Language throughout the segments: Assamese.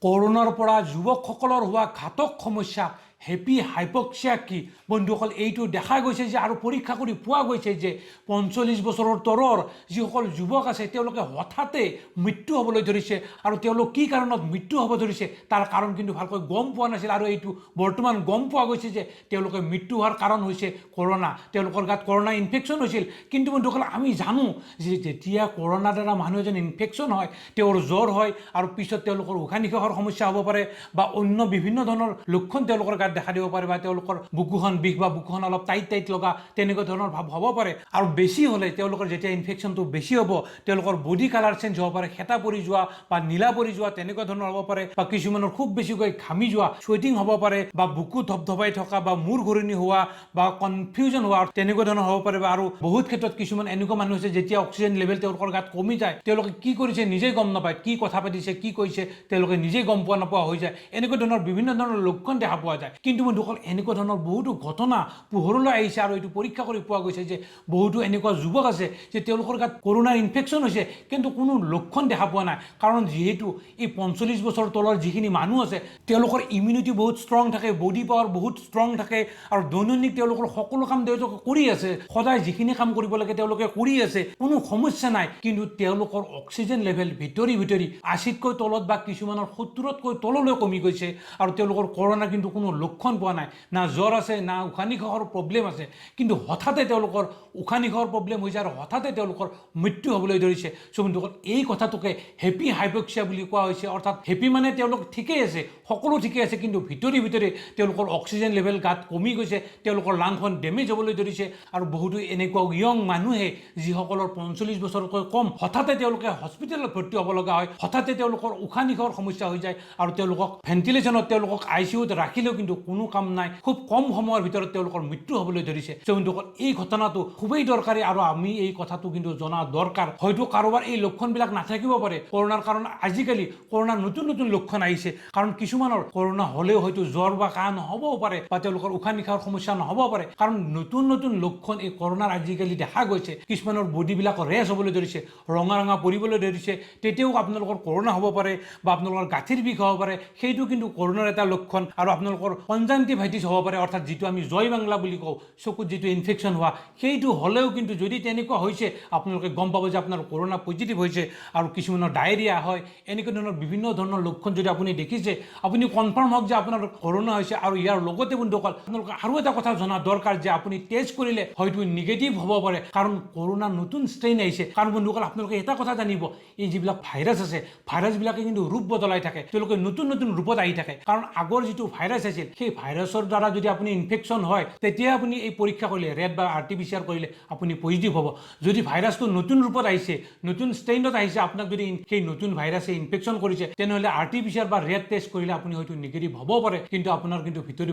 কৰোনাৰ পৰা যুৱকসকলৰ হোৱা ঘাতক সমস্যা হেপি হাইপক্সিয়া কি বন্ধুসকল এইটো দেখা গৈছে যে আৰু পৰীক্ষা কৰি পোৱা গৈছে যে ৪৫ বছৰৰ তলৰ যিসকল যুৱক আছে তেওঁলোকে হঠাতে মৃত্যু হ'বলৈ ধৰিছে আৰু তেওঁলোক কি কাৰণত মৃত্যু হ'ব ধৰিছে তাৰ কাৰণ কিন্তু ভালকৈ গম পোৱা নাছিল আৰু এইটো বৰ্তমান গম পোৱা গৈছে যে তেওঁলোকে মৃত্যু হোৱাৰ কাৰণ হৈছে কৰোনা তেওঁলোকৰ গাত কৰোনা ইনফেকশ্যন হৈছিল কিন্তু বন্ধুসকল আমি জানো যে যেতিয়া কৰোনাৰ দ্বাৰা মানুহ এজন ইনফেকশ্যন হয় তেওঁৰ জ্বৰ হয় আৰু পিছত তেওঁলোকৰ উশাহ নিশাহৰ সমস্যা হ'ব পাৰে বা অন্য বিভিন্ন ধৰণৰ লক্ষণ তেওঁলোকৰ গাত দেখা দিব পাৰে বা তেওঁলোকৰ বুকুখন বিষ বা বুকুখন অলপ টাইট লগা তেনেকুৱা ধৰণৰ ভাৱ হ'ব পাৰে আৰু বেছি হ'লে তেওঁলোকৰ যেতিয়া ইনফেকশ্যনটো বেছি হ'ব তেওঁলোকৰ বডি কালাৰ চেঞ্জ হ'ব পাৰে হেতা পৰি যোৱা বা নীলা পৰি যোৱা তেনেকুৱা ধৰণৰ হ'ব পাৰে বা কিছুমানৰ খুব বেছিকৈ ঘামি যোৱা চুৱেটিং হ'ব পাৰে বা বুকু ধপধপাই থকা বা মূৰ ঘূৰণি হোৱা বা কনফিউজন হোৱা তেনেকুৱা ধৰণৰ হ'ব পাৰে আৰু বহুত ক্ষেত্ৰত কিছুমান এনেকুৱা মানুহ আছে যেতিয়া অক্সিজেন লেভেল তেওঁলোকৰ গাত কমি যায় তেওঁলোকে কি কৰিছে নিজেই গম নাপায় কি কথা পাতিছে কি কৈছে তেওঁলোকে নিজেই গম নোপোৱা হৈ যায় এনেকুৱা ধৰণৰ বিভিন্ন ধৰণৰ লক্ষণ দেখা পোৱা যায় কিন্তু বন্ধুসকল এনেকুৱা ধৰণৰ বহুতো ঘটনা পোহৰলৈ আহিছে আৰু এইটো পৰীক্ষা কৰি পোৱা গৈছে যে বহুতো এনেকুৱা যুৱক আছে যে তেওঁলোকৰ গাত কৰোনাৰ ইনফেকশ্যন হৈছে কিন্তু কোনো লক্ষণ দেখা পোৱা নাই কাৰণ যিহেতু এই ৪৫ বছৰ তলৰ যিখিনি মানুহ আছে তেওঁলোকৰ ইমিউনিটি বহুত ষ্ট্ৰং থাকে বডি পাৱাৰ বহুত ষ্ট্ৰং থাকে আৰু দৈনন্দিন তেওঁলোকৰ সকলো কাম তেওঁলোকে কৰি আছে সদায় যিখিনি কাম কৰিব লাগে তেওঁলোকে কৰি আছে কোনো সমস্যা নাই কিন্তু তেওঁলোকৰ অক্সিজেন লেভেল ভিতৰি ৮০তকৈ তলত বা কিছুমানৰ ৭০তকৈ তললৈ কমি গৈছে আৰু তেওঁলোকৰ কৰোনাৰ কিন্তু কোনো লক্ষণ পোৱা নাই না জ্বৰ আছে না উশাহ নিশাহৰ প্ৰব্লেম আছে কিন্তু হঠাতে তেওঁলোকৰ উশাহ নিশাহৰ প্ৰব্লেম হৈছে আৰু হঠাতে তেওঁলোকৰ মৃত্যু হ'বলৈ ধৰিছে চ' বন্ধুসকল এই কথাটোকে হেপি হাইপক্সিয়া বুলি কোৱা হৈছে অৰ্থাৎ হেপি মানে তেওঁলোক ঠিকেই আছে সকলো ঠিকেই আছে কিন্তু ভিতৰি তেওঁলোকৰ অক্সিজেন লেভেল গাত কমি গৈছে তেওঁলোকৰ লাংখন ডেমেজ হ'বলৈ ধৰিছে আৰু বহুতো এনেকুৱা য়ং মানুহে যিসকলৰ ৪৫ বছৰতকৈ কম হঠাতে তেওঁলোকে হস্পিটেলত ভৰ্তি হ'ব লগা হয় হঠাতে তেওঁলোকৰ উশাহ নিশাহৰ সমস্যা হৈ যায় আৰু তেওঁলোকক ভেণ্টিলেশ্যনত তেওঁলোকক ICUত ৰাখিলেও কিন্তু কোনো কাম নাই খুব কম সময়ৰ ভিতৰত তেওঁলোকৰ মৃত্যু হ'বলৈ ধৰিছে বন্ধুসকল এই ঘটনাটো খুবেই দৰকাৰী আৰু আমি এই কথাটো কিন্তু জনা দৰকাৰ হয়তো কাৰোবাৰ এই লক্ষণবিলাক নাথাকিব পাৰে কৰোনাৰ কাৰণ আজিকালি কৰোনাৰ নতুন লক্ষণ আহিছে কাৰণ কিছুমানৰ কৰোনা হ'লেও হয়তো জ্বৰ বা কাহ নহ'বও পাৰে বা তেওঁলোকৰ উশাহ নিশাহৰ সমস্যা নহ'ব পাৰে কাৰণ নতুন লক্ষণ এই কৰোনাৰ আজিকালি দেখা গৈছে কিছুমানৰ বডিবিলাক ৰেছ হ'বলৈ ধৰিছে ৰঙা পৰিবলৈ ধৰিছে তেতিয়াও আপোনালোকৰ কৰোনা হ'ব পাৰে বা আপোনালোকৰ গাঁঠিৰ বিষ হ'ব পাৰে সেইটো কিন্তু কৰোনাৰ এটা লক্ষণ আৰু আপোনালোকৰ কনজাংটিভাইটিছ হ'ব পাৰে অৰ্থাৎ যিটো আমি জয় বাংলা বুলি কওঁ চকুত যিটো ইনফেকশ্যন হোৱা সেইটো হ'লেও কিন্তু যদি তেনেকুৱা হৈছে আপোনালোকে গম পাব যে আপোনাৰ কৰোনা পজিটিভ হৈছে আৰু কিছুমানৰ ডায়েৰিয়া হয় এনেকুৱা ধৰণৰ বিভিন্ন ধৰণৰ লক্ষণ যদি আপুনি দেখিছে আপুনি কনফাৰ্ম হওক যে আপোনাৰ কৰোনা হৈছে আৰু ইয়াৰ লগতে বন্ধুসকল আপোনালোকে আৰু এটা কথা জনা দৰকাৰ যে আপুনি টেষ্ট কৰিলে হয়তো নিগেটিভ হ'ব পাৰে কাৰণ কৰোনা নতুন ষ্ট্ৰেইন আহিছে কাৰণ বন্ধুসকল আপোনালোকে এটা কথা জানিব এই যিবিলাক ভাইৰাছ আছে ভাইৰাছবিলাকে কিন্তু ৰূপ বদলাই থাকে তেওঁলোকে নতুন ৰূপত আহি থাকে কাৰণ আগৰ যিটো ভাইৰাছ আছিল সেই ভাইৰাছৰ দ্বাৰা যদি আপুনি ইনফেকশ্যন হয় তেতিয়া আপুনি এই পৰীক্ষা কৰিলে ৰেড বা RT-PCR কৰিলে আপুনি পজিটিভ হ'ব যদি ভাইৰাছটো নতুন ৰূপত আহিছে নতুন ষ্ট্ৰেইনত আহিছে আপোনাক যদি সেই নতুন ভাইৰাছে ইনফেকশ্যন কৰিছে তেনেহ'লে RT-PCR বা ৰেড টেষ্ট কৰিলে আপুনি হয়তো নিগেটিভ হ'ব পাৰে কিন্তু আপোনাৰ কিন্তু ভিতৰি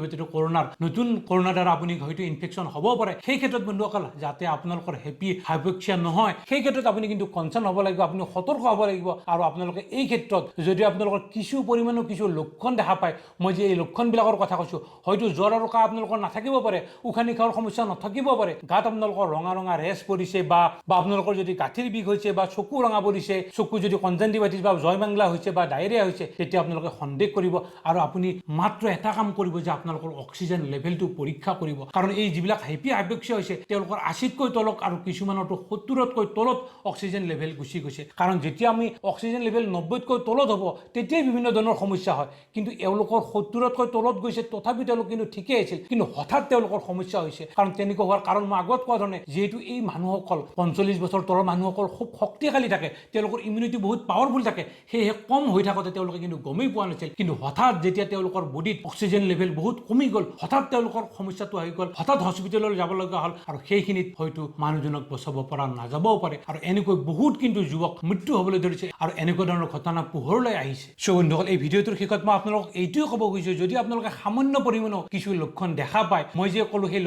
নতুন কৰোনাৰ দ্বাৰা আপুনি হয়তো ইনফেকশ্যন হ'ব পাৰে সেই ক্ষেত্ৰত বন্ধুসকল যাতে আপোনালোকৰ হেপি হাইপক্সিয়া নহয় সেই ক্ষেত্ৰত আপুনি কিন্তু কনচাৰ্ণ হ'ব লাগিব আপুনি সতৰ্ক হ'ব লাগিব আৰু আপোনালোকে এই ক্ষেত্ৰত যদি আপোনালোকৰ কিছু পৰিমাণৰ কিছু লক্ষণ দেখা পায় মই যে এই লক্ষণবিলাকৰ কথা কৈছোঁ হয়তো জ্বৰ আৰু কাহ আপোনালোকৰ নাথাকিব পাৰে উশাহ নিশাহৰ সমস্যা নাথাকিব পাৰে গাত আপোনালোকৰ ৰঙা ৰেছ পৰিছে বা আপোনালোকৰ যদি গাঁঠিৰ বিষ হৈছে বা চকু ৰঙা পৰিছে চকু যদি কনজাংটিভাইটিছ বা জয় বাংলা হৈছে বা ডায়েৰিয়া হৈছে তেতিয়া আপোনালোকে সন্দেহ কৰিব আৰু আপুনি মাত্ৰ এটা কাম কৰিব যে আপোনালোকৰ অক্সিজেন লেভেলটো পৰীক্ষা কৰিব কাৰণ এই যিবিলাক হেপি হাইপক্সিয়া হৈছে তেওঁলোকৰ ৮০তকৈ তলত আৰু কিছুমানৰতো ৭০তকৈ তলত অক্সিজেন লেভেল গুচি গৈছে কাৰণ যেতিয়া আমি অক্সিজেন লেভেল ৯০তকৈ তলত হ'ব তেতিয়াই বিভিন্ন ধৰণৰ সমস্যা হয় কিন্তু এওঁলোকৰ ৭০তকৈ তলত গৈছে তথাপি তেওঁলোক কিন্তু ঠিকেই আছিল কিন্তু হঠাৎ তেওঁলোকৰ সমস্যা হৈছে কাৰণ তেনেকুৱা হোৱাৰ কাৰণ মই আগত কোৱা ধৰণে যিহেতু এই মানুহসকল ৪৫ বছৰ তলৰ মানুহসকল খুব শক্তিশালী থাকে তেওঁলোকৰ ইমিউনিটি বহুত পাৱাৰফুল থাকে সেয়েহে কম হৈ থাকোঁতে তেওঁলোকে কিন্তু গমেই পোৱা নাছিল কিন্তু হঠাৎ যেতিয়া তেওঁলোকৰ বডিত অক্সিজেন লেভেল বহুত কমি গ'ল হঠাৎ তেওঁলোকৰ সমস্যাটো আহি গ'ল হঠাৎ হস্পিটেললৈ যাব লগা হ'ল আৰু সেইখিনিত হয়তো মানুহজনক বচাব পৰা নাযাবও পাৰে আৰু এনেকৈ বহুত কিন্তু যুৱক মৃত্যু হ'বলৈ ধৰিছে আৰু এনেকুৱা ধৰণৰ ঘটনা পোহৰলৈ আহিছে চ' বন্ধুসকল এই ভিডিঅ'টোৰ শেষত মই আপোনালোকক এইটোৱে ক'ব খুজিছোঁ যদি আপোনালোকে সামান্য পৰিমাণৰ কিছু লক্ষণ দেখা পায় মই যে ক'লো সেই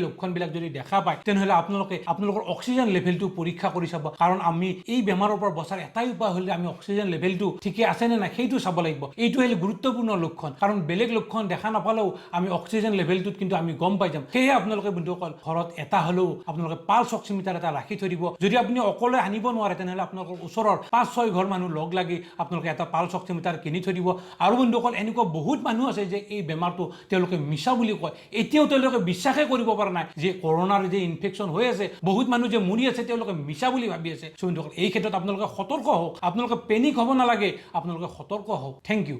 লক্ষণবিলাক যদি দেখা পায় তেনেহ'লে আপোনালোকৰ অক্সিজেন লেভেলটো পৰীক্ষা কৰি চাব কাৰণ আমি এই বেমাৰৰ পৰা বচাৰ এটাই উপায় হ'লে আমি অক্সিজেন লেভেলটো ঠিকে আছে নে নাই সেইটো চাব লাগিব এইটো হ'ল গুৰুত্বপূৰ্ণ লক্ষণ কাৰণ বেলেগ লক্ষণ দেখা নাপালেও আমি অক্সিজেন লেভেলটোত কিন্তু আমি গম পাই যাম সেয়ে আপোনালোকে বন্ধুসকল ঘৰত এটা হ'লেও আপোনালোকে পালছ অক্সিমিটাৰ এটা ৰাখি থৈ দিব যদি আপুনি অকলে আনিব নোৱাৰে তেনেহ'লে আপোনালোকৰ ওচৰৰ 5-6 ঘৰ মানুহ লগ লাগি আপোনালোকে এটা পালছ অক্সিমিটাৰ কিনি থৈ দিব আৰু বন্ধুসকল এনেকুৱা বহুত মানুহ আছে যে এই বেমাৰটো তেওঁলোকে মিছা বুলি কয় এতিয়াও তেওঁলোকে বিশ্বাসে কৰিব পৰা নাই যে কৰোনাৰ যে ইনফেকশ্যন হৈ আছে বহুত মানুহ যে মৰি আছে তেওঁলোকে মিছা বুলি ভাবি আছে বন্ধুসকল এই ক্ষেত্ৰত আপোনালোকে সতৰ্ক হওক আপোনালোকে পেনিক হ'ব নালাগে আপোনালোকে সতৰ্ক হওক থেংক ইউ